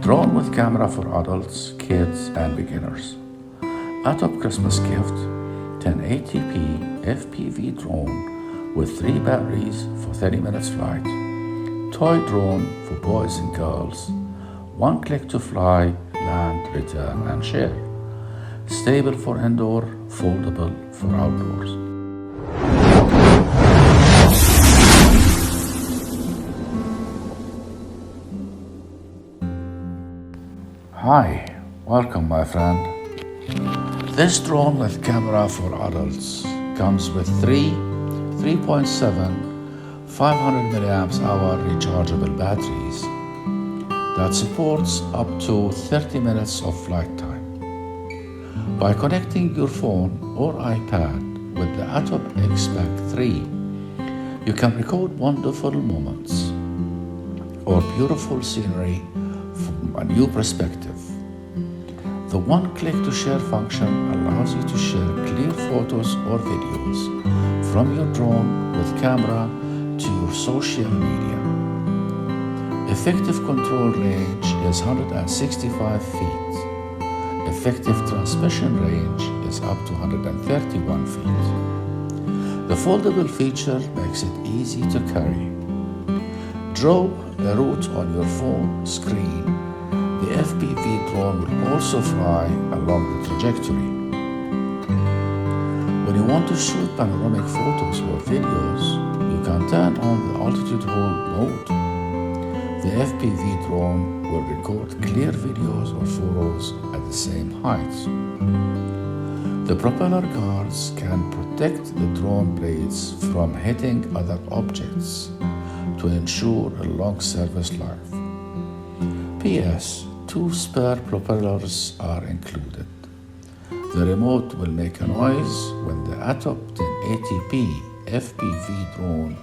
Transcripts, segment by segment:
Drone with camera for adults, kids, and beginners. ATTOP Christmas gift, 10 ATP FPV drone with 3 batteries for 30 minutes flight. Toy drone for boys and girls. 1 click to fly, land, return, and share. Stable for indoor, foldable for outdoors. Hi, welcome my friend. This drone with camera for adults comes with 3.7 500 milliamps hour rechargeable batteries that supports up to 30 minutes of flight time. By connecting your phone or iPad with the ATTOP X-Pack 3, you can record wonderful moments or beautiful scenery from a new perspective. The one-click to share function allows you to share clear photos or videos from your drone with camera to your social media. Effective control range is 165 feet. Effective transmission range is up to 131 feet. The foldable feature makes it easy to carry. Draw a route on your phone screen. The FPV drone will also fly along the trajectory. When you want to shoot panoramic photos or videos, you can turn on the altitude hold mode. The FPV drone will record clear videos or photos at the same height. The propeller guards can protect the drone blades from hitting other objects to ensure a long service life. P.S. 2 spare propellers are included. The remote will make a noise when the ATTOP 10 ATP FPV drone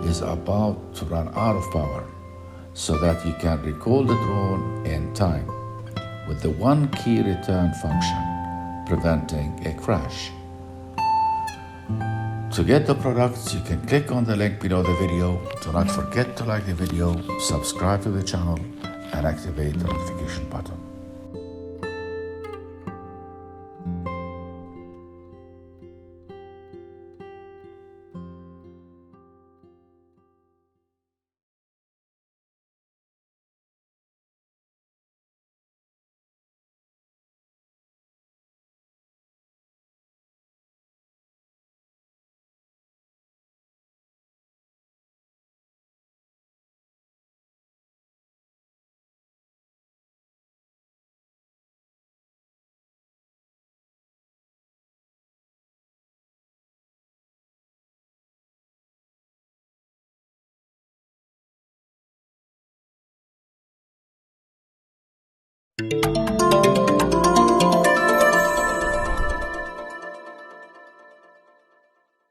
is about to run out of power, so that you can recall the drone in time with the one key return function, preventing a crash. To get the products, you can click on the link below the video. Do not forget to like the video, subscribe to the channel, and activate the notification button.